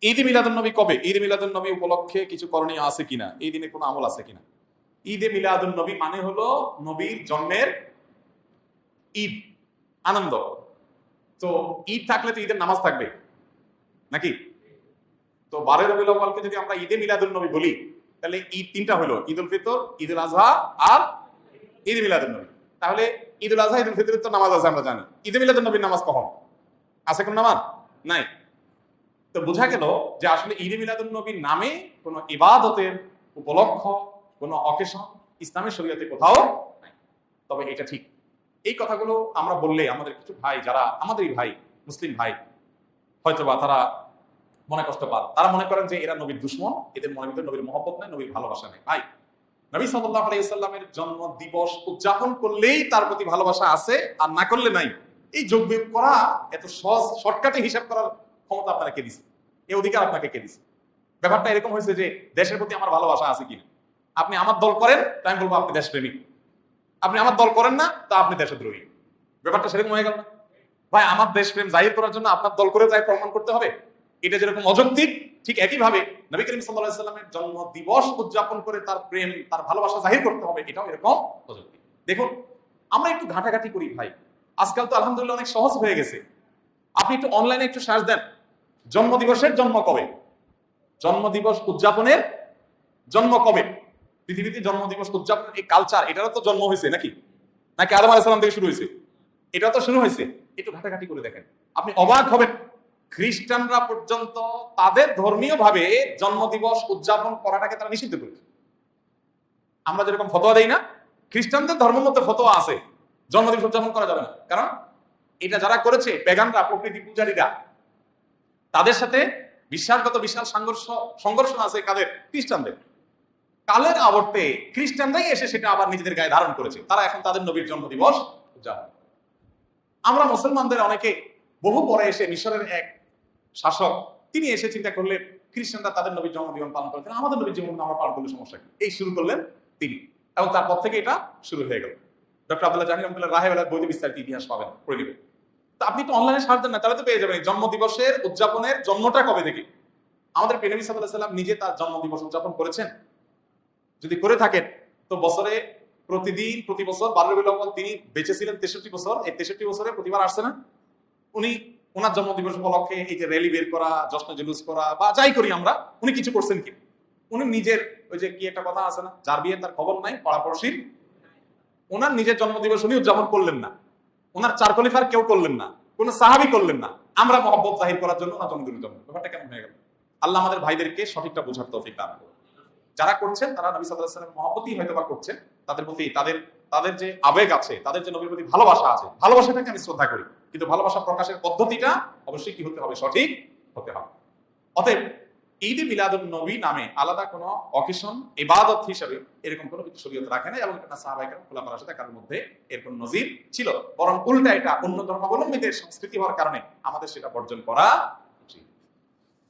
ঈদ মিলাদুন নবী কবে? ঈদ মিলাদুন নবী উপলক্ষে কিছু করণীয় আছে কিনা, এই দিনে কোনো আমল আছে কিনা? ঈদে মিলাদুন নবী মানে হলো নবীর জন্মের ঈদ, আনন্দ। তো ঈদ থাকলে তো ঈদের নামাজ থাকবে নাকি? তো 12 রবিউল আউয়ালকে যদি আমরা ঈদে মিলাদুন নবী বলি, তাহলে ঈদ তিনটা হলো, ঈদ উল ফিতর, ঈদ উল আজহা আর ঈদ মিলাদুন নবী। তাহলে ঈদ উল আজহা, ঈদ উল ফিতরের তো নামাজ আছে আমরা জানি, ঈদে মিলাদুন নবীর নামাজ কখন আছে? কোন নামাজ নাই। তো বোঝা গেল যে আসলে ঈদে মিলাদুন নবীর নামে কোনো ইবাদতের উপলক্ষ, কোনো অকেশন ইসলামের শরীয়তে কোথাও নাই। তবে এটা ঠিক, এই কথাগুলো আমরা বললে আমাদের কিছু ভাই, যারা আমাদেরই ভাই, মুসলিম ভাই, হয়তোবা তারা মনে কষ্ট পান। তারা মনে করেন যে এরা নবীর দুশমন, এদের মনের ভিতরে নবীর মহব্বত নাই, নবীর ভালোবাসা নেই। ভাই, নবী সাল্লাল্লাহু আলাইহি ওয়াসাল্লামের জন্ম দিবস উদযাপন করলেই তার প্রতি ভালোবাসা আছে, আর না করলে নাই। এই যোগ বিয়োগ করা এত সহজ, শর্টকাটে হিসাব করার ক্ষমতা আপনারা কে দিছে? এই অধিকার আপনাকে কে দিছে? ব্যাপারটা এরকম হয়েছে যে দেশের প্রতি আমার ভালোবাসা আছে কিনা, আপনি আমার দল করেন তা আমি বলবো আপনি দেশপ্রেমিক, আপনি আমার দল করেন না তা আপনি দেশদ্রোহী। ব্যাপারটা সেরকম হয়ে গেল না? ভাই, আমার দেশপ্রেম জাহির করার জন্য আপনার দল করে যাই প্রমাণ করতে হবে? এটা যেরকম অযৌক্তিক, ঠিক একইভাবে নবী করিম সাল্লাল্লাহু আলাইহি ওয়াসাল্লামের জন্ম দিবস উদযাপন করে তার প্রেম, তার ভালোবাসা জাহির করতে হবে, এটাও এরকম অযৌক্তিক। দেখুন, আমরা একটু ঘাটাঘাটি করি ভাই, আজকাল তো আলহামদুলিল্লাহ অনেক সহজ হয়ে গেছে। আপনি একটু অনলাইনে একটু সার্চ দেন, জন্মদিবসের জন্ম কবে, জন্মদিবস উদযাপনের জন্ম কবে। পৃথিবীতে জন্মদিবস উদযাপনের এই কালচার, এটারও তো জন্ম হয়েছে নাকি? নাকি আদম আলাইহিস সালাম থেকে শুরু হয়েছে? এটা তো শুরু হয়েছে। একটু ঘাটাঘাটি করে দেখেন, আপনি অবাক হবেন। খ্রিস্টানরা পর্যন্ত তাদের ধর্মীয় ভাবে জন্মদিবস উদযাপন করাটাকে তারা নিষিদ্ধ করেছে। আমরা যেরকম ফতোয়া দেই না, খ্রিস্টানদের ধর্মের মধ্যে ফতোয়া আছে জন্মদিবস উদযাপন করা যাবে না। কারণ এটা যারা করেছে পেগানরা, প্রকৃতি পূজারীরা, তাদের সাথে বিশ্বাসগত বিশাল সংঘর্ষ আছে কাদের? খ্রিস্টানদের। কালের আবর্তে খ্রিস্টানরাই এসে সেটা আবার নিজেদের গায়ে ধারণ করেছে, তারা এখন তাদের নবীর জন্মদিবস উদযাপন। আমরা মুসলমানদের অনেকে বহু পরে এসে, মিশরের এক শাসক তিনি এসে চিন্তা করলেন খ্রিস্টানরা তাদের নবীর জন্মদিবস পালন করেছেন, আমাদের নবীর জন্মদিন আমরা পালন করলে সমস্যা কি, এই শুরু করলেন তিনি। এবং তারপর থেকে এটা শুরু হয়ে গেল। ডক্টর আব্দুল্লাহ জাহির রহমাতুল্লাহ রাহেবেলার বইতে বিস্তারিত ইতিহাস পাবেন, পড়ে নেবেন। তো আপনি তো অনলাইনে সার্চ দেন না, তাহলে তো পেয়ে যাবেন জন্মদিবসের উদযাপনের জন্মটা কবে থেকে। আমাদের প্রিয় নবী সাল্লাল্লাহু আলাইহি ওয়াসাল্লাম নিজে তার জন্মদিবস উদযাপন করেছেন? যদি করে থাকেন তো বছরে প্রতিদিন, প্রতি বছর 12 রবিউল আউয়াল তিনি বেঁচে ছিলেন 63 বছর, এই 63 বছরে প্রতিবার আসছে না? উনি ওনার জন্মদিবস উপলক্ষে এই যে র্যালি বের করা, জশ্ন জুলুস করা বা যাই করি আমরা, উনি কিছু করছেন কি? উনি নিজের ওই যে কি একটা কথা আছে না, যার বিয়ে তার খবর নাই, পাড়াপড়শির। ওনার নিজের জন্মদিবস উনি উদযাপন করলেন না, ওনার চার খলিফার কেউ করলেন না, কোন সাহাবী করলেন না। আমরা মহব্বত জাহির করার জন্য ওনার জন্মদিন উদযাপন। ব্যাপারটা কেমন হয়ে গেল? আল্লাহ আমাদের ভাইদেরকে সঠিকটা বোঝার তৌফিক দান করুন। যারা করছেন তারা নবী সাল্লাল্লাহু আলাইহি ওয়াসাল্লামের মহব্বতই হয়তো বা করছেন, তাদের প্রতি তাদের যে আবেগ আছে, তাদের যে নবীর প্রতি ভালোবাসা আছে, ভালোবাসাটাকে আমি শ্রদ্ধা করি, কিন্তু ভালোবাসা প্রকাশের পদ্ধতিটা অবশ্যই কি হতে হবে? সঠিক হতে হবে। অতএব ঈদে মিলাদুন নবী নামে আলাদা কোনো অকেশন, ইবাদত হিসেবে এরকম কোনো কিছু শরীয়ত রাখে না, এবং এটা সাহাবায়ে কেরাম, খুলাফায়ে রাশিদিন কারোর মধ্যে এর কোনো নজির ছিল। বরং উল্টা, এটা অন্য ধর্মাবলম্বীদের সংস্কৃতি হওয়ার কারণে আমাদের সেটা বর্জন করা